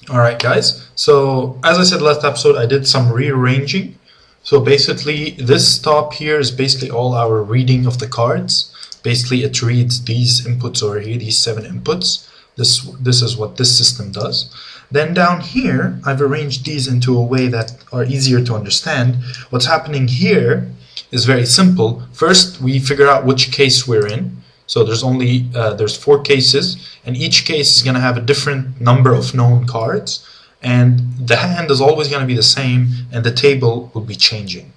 Alright guys, so as I said last episode, I did some rearranging. So basically this top here is basically all our reading of the cards. Basically it reads these inputs over here, these 7 inputs. This is what this system does. Then down here I've arranged these into a way that are easier to understand. What's happening here is very simple. First we figure out which case we're in. So there's 4 cases, and each case is going to have a different number of known cards, and the hand is always going to be the same, and the table will be changing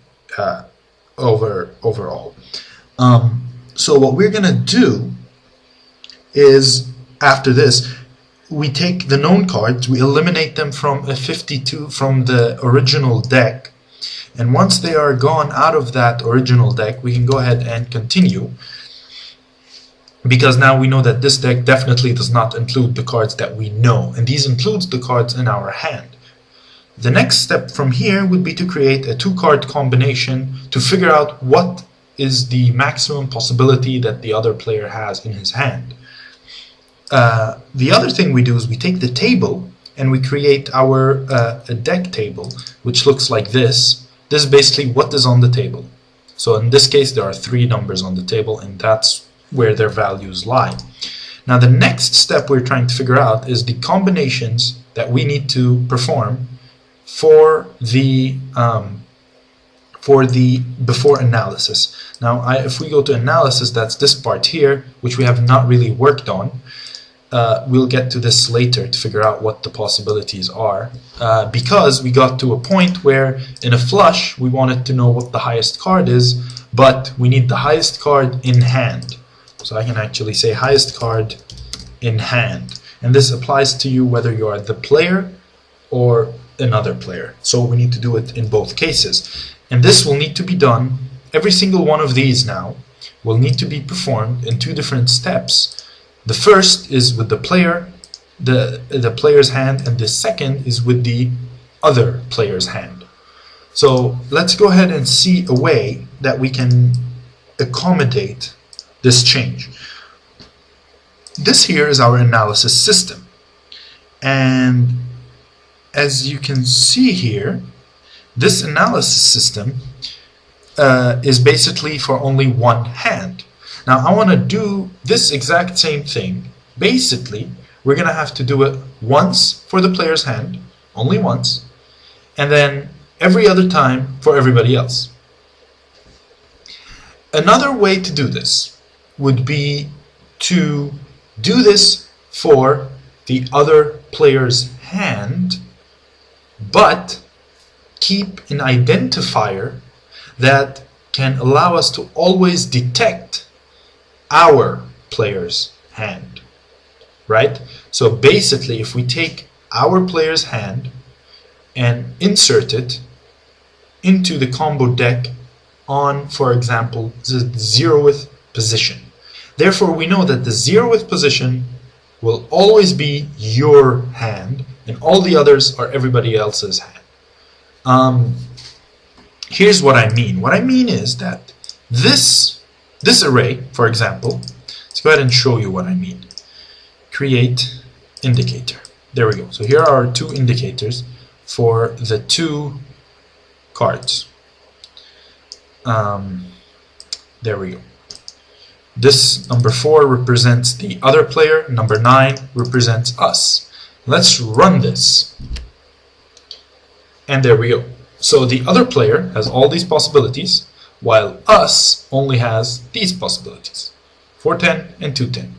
overall. So what we're going to do is, after this, we take the known cards, we eliminate them from a 52 from the original deck, and once they are gone out of that original deck, we can go ahead and continue. Because now we know that this deck definitely does not include the cards that we know, and these includes the cards in our hand. The next step from here would be to create a 2-card combination to figure out what is the maximum possibility that the other player has in his hand. The other thing we do is we take the table and we create our a deck table, which looks like this. This is basically what is on the table. So in this case there are 3 numbers on the table, and that's where their values lie. Now the next step we're trying to figure out is the combinations that we need to perform for the before analysis. Now if we go to analysis, that's this part here, which we have not really worked on. We'll get to this later to figure out what the possibilities are, because we got to a point where in a flush we wanted to know what the highest card is, but we need the highest card in hand. So I can actually say highest card in hand, and this applies to you whether you are the player or another player. So we need to do it in both cases, and this will need to be done. Every single one of these now will need to be performed in 2 different steps. The first is with the player, the player's hand, and the second is with the other player's hand. So let's go ahead and see a way that we can accommodate this change. This here is our analysis system, and as you can see here, this analysis system is basically for only one hand. Now I want to do this exact same thing. Basically we're gonna have to do it once for the player's hand, only once, and then every other time for everybody else. Another way to do this would be to do this for the other player's hand, but keep an identifier that can allow us to always detect our player's hand, right? So basically if we take our player's hand and insert it into the combo deck on, for example, the 0th position. Therefore we know that the 0th position will always be your hand, and all the others are everybody else's hand. Here's what I mean. What I mean is that this array, for example, let's go ahead and show you what I mean. Create indicator. There we go. So here are our 2 indicators for the 2 cards. There we go. This number 4 represents the other player, number 9 represents us. Let's run this. And there we go. So the other player has all these possibilities, while us only has these possibilities, 410 and 210.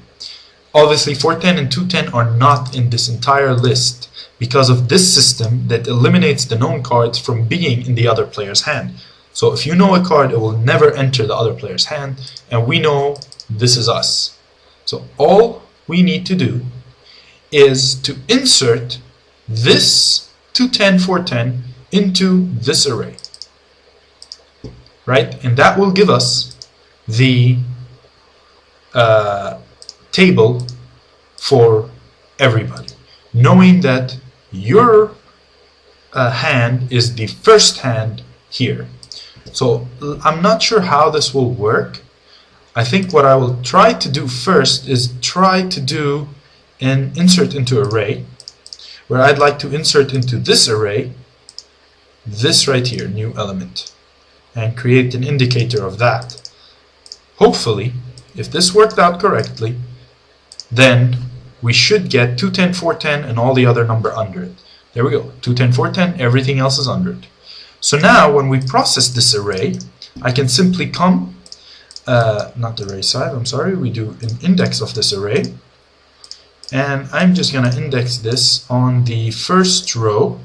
Obviously 410 and 210 are not in this entire list because of this system that eliminates the known cards from being in the other player's hand. So if you know a card, it will never enter the other player's hand, and we know this is us. So all we need to do is to insert this 210, 410 into this array, right? And that will give us the table for everybody, knowing that your hand is the first hand here. So I'm not sure how this will work. I think what I will try to do first is try to do an insert into array, where I'd like to insert into this array this right here, new element, and create an indicator of that. Hopefully, if this worked out correctly, then we should get 210, 410, and all the other number under it. There we go, 210, 410, everything else is under it. So now when we process this array, I can simply come, not array size, I'm sorry, we do an index of this array, and I'm just going to index this on the first row.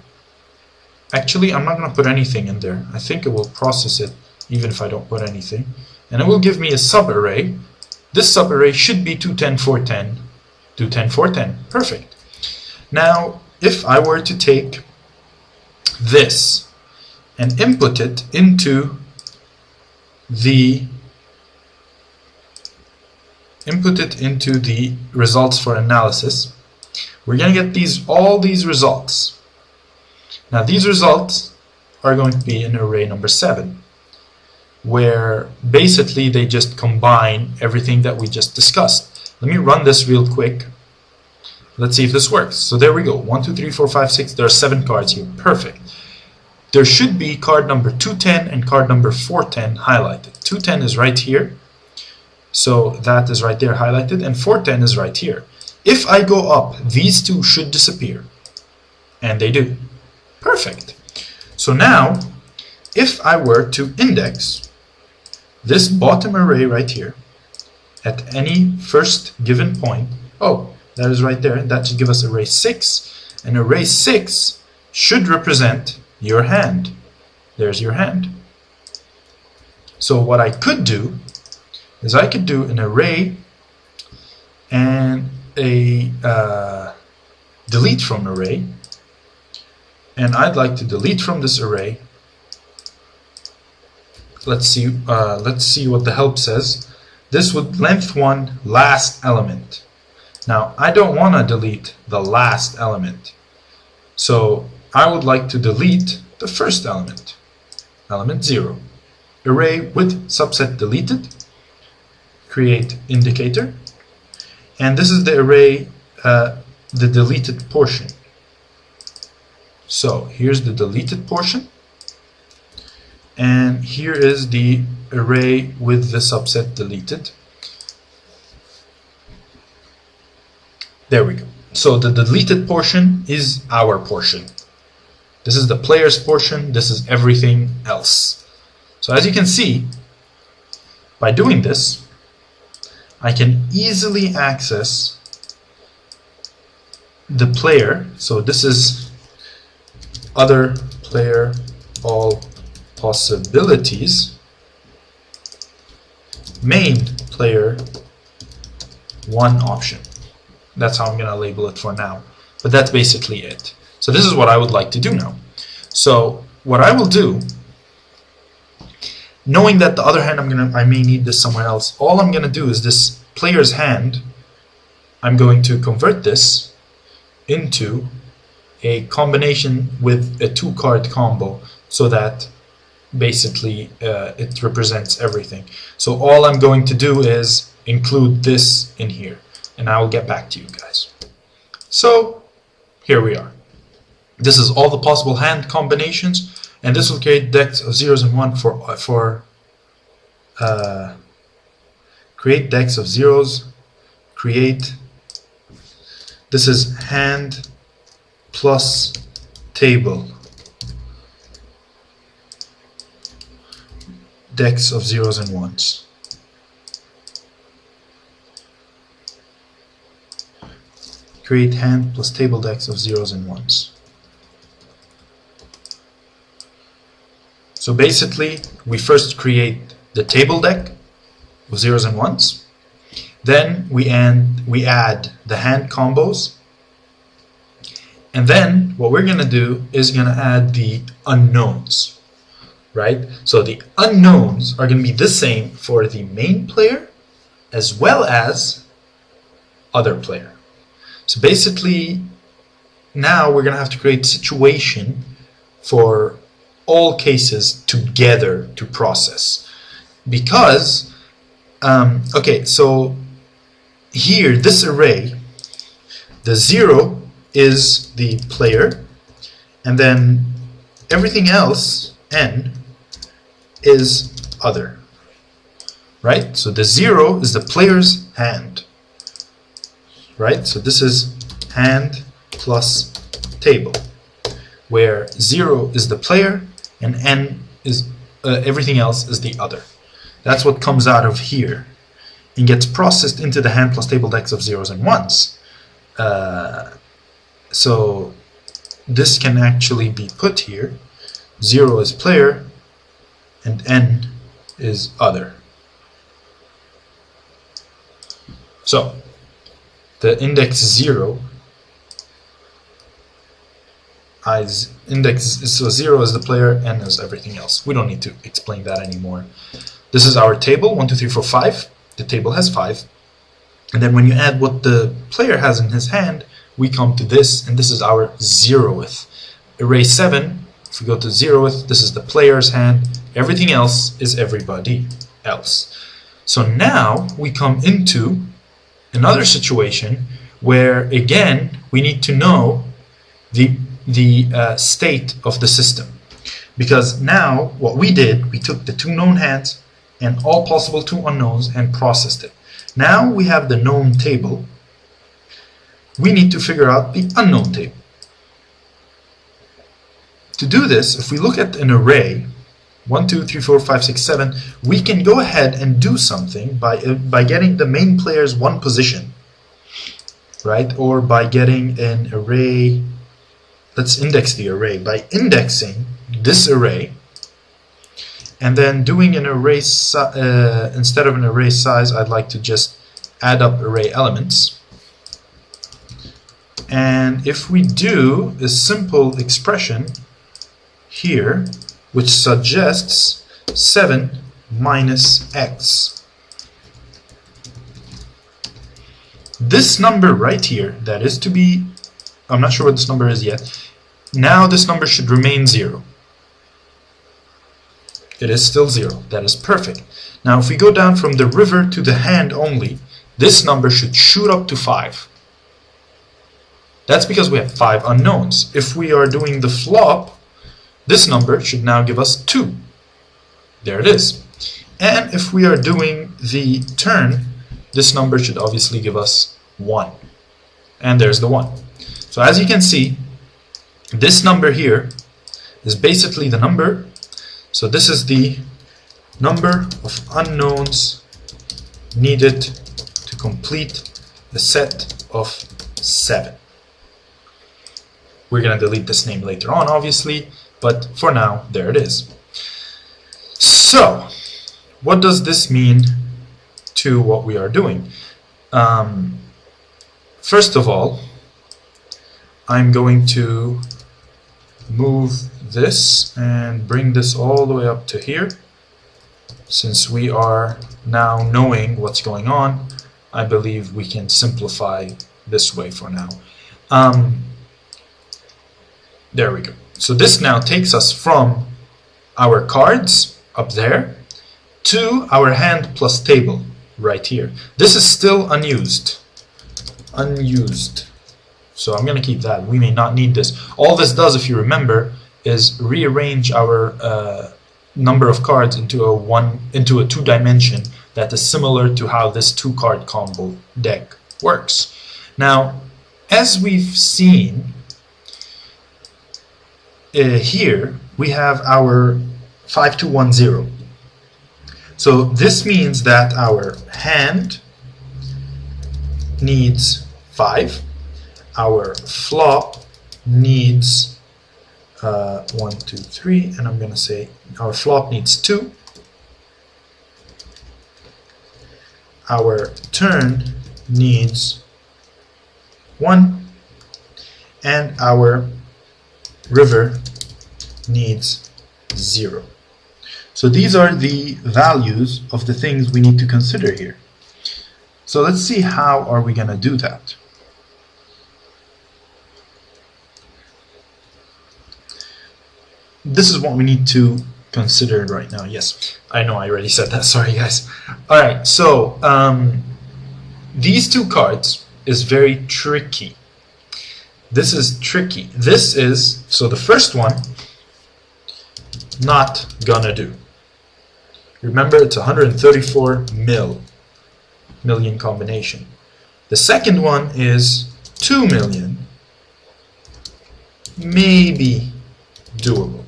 Actually, I'm not going to put anything in there. I think it will process it even if I don't put anything. And it will give me a subarray. This subarray should be 210, 410, 210, 410. Perfect. Now, if I were to take this and input it into the results for analysis, we're going to get all these results. Now these results are going to be in array number 7, where basically they just combine everything that we just discussed. Let me run this real quick. Let's see if this works. So there we go. 1, 2, 3, 4, 5, 6. There are 7 cards here. Perfect. There should be card number 210 and card number 410 highlighted. 210 is right here. So that is right there highlighted, and 410 is right here. If I go up, these two should disappear. And they do. Perfect. So now, if I were to index this bottom array right here at any first given point, oh, that is right there, that should give us array 6, and array 6 should represent your hand. There's your hand. So what I could do is I could do an array and a delete from array, and I'd like to delete from this array. Let's see what the help says. This would length 1 last element. Now I don't want to delete the last element, so I would like to delete the first element, element 0. Array with subset deleted, create indicator, and this is the array, the deleted portion. So here's the deleted portion, and here is the array with the subset deleted. There we go. So the deleted portion is our portion. This is the player's portion, this is everything else. So as you can see, by doing this, I can easily access the player. So this is other player, all possibilities, main player, one option. That's how I'm going to label it for now. But that's basically it. So this is what I would like to do now. So what I will do, knowing that the other hand I may need this somewhere else, all I'm going to do is this player's hand, I'm going to convert this into a combination with a 2-card combo, so that basically it represents everything. So all I'm going to do is include this in here, and I will get back to you guys. So here we are. This is all the possible hand combinations, and this will create decks of 0s and 1s for create decks of 0s, create, this is hand plus table, decks of 0s and 1s. Create hand plus table decks of 0s and 1s. So basically, we first create the table deck of 0s and 1s. Then we add the hand combos. And then what we're going to do is going to add the unknowns. Right? So the unknowns are going to be the same for the main player as well as other player. So basically, now we're going to have to create a situation for all cases together to process. Because, okay, so here, this array, the 0 is the player, and then everything else, n, is other. Right? So the 0 is the player's hand. Right? So this is hand plus table, where 0 is the player and n is everything else is the other. That's what comes out of here and gets processed into the hand plus table dex of zeros and ones. So this can actually be put here. 0 is player and n is other. So the index 0 so 0 is the player, n is everything else. We don't need to explain that anymore. This is our table, 1, 2, 3, 4, 5. The table has 5. And then when you add what the player has in his hand, we come to this, and this is our 0th. Array 7, if we go to 0th, this is the player's hand. Everything else is everybody else. So now we come into another situation where, again, we need to know the state of the system. Because now what we did, we took the 2 known hands and all possible 2 unknowns and processed it. Now we have the known table. We need to figure out the unknown table. To do this, if we look at an array, 1, 2, 3, 4, 5, 6, 7, we can go ahead and do something by getting the main player's 1 position, right? Or by getting an array. Let's index the array by indexing this array, and then doing an array instead of an array size, I'd like to just add up array elements. And if we do a simple expression here, which suggests 7 minus x, this number right here, that is to be, I'm not sure what this number is yet. Now this number should remain 0. It is still 0. That is perfect. Now if we go down from the river to the hand only, this number should shoot up to 5. That's because we have 5 unknowns. If we are doing the flop, this number should now give us 2. There it is. And if we are doing the turn, this number should obviously give us 1. And there's the 1. So as you can see, this number here is basically the number. So this is the number of unknowns needed to complete the set of 7. We're going to delete this name later on, obviously, but for now, there it is. So, what does this mean to what we are doing? First of all, I'm going to move this and bring this all the way up to here. Since we are now knowing what's going on, I believe we can simplify this way for now. There we go. So this now takes us from our cards up there to our hand plus table right here. This is still unused. So I'm going to keep that. We may not need this. All this does, if you remember, is rearrange our number of cards into a 2-dimension that is similar to how this 2-card combo deck works. Now, as we've seen here, we have our 5210. So this means that our hand needs 5. Our flop needs 1, 2, 3, and I'm going to say our flop needs 2. Our turn needs 1, and our river needs 0. So these are the values of the things we need to consider here. So let's see how are we going to do that. This is what we need to consider right now. Yes, I know I already said that. Sorry, guys. Alright, so these 2 cards is very tricky. This is tricky. This is, so the first one, not gonna do. Remember, it's 134 million combination. The second one is 2 million, maybe doable.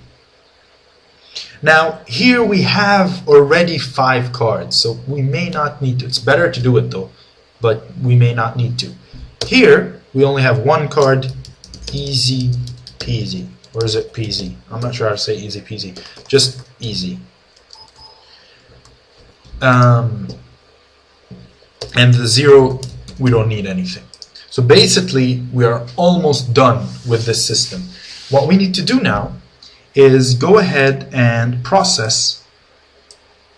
Now, here we have already 5 cards, so we may not need to. It's better to do it though, but we may not need to. Here, we only have 1 card, easy peasy. Or is it peasy? I'm not sure how to say easy peasy. Just easy. And the 0, we don't need anything. So basically, we are almost done with this system. What we need to do now is go ahead and process.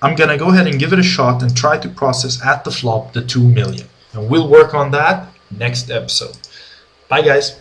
I'm going to go ahead and give it a shot and try to process at the flop the 2 million. And we'll work on that next episode. Bye, guys.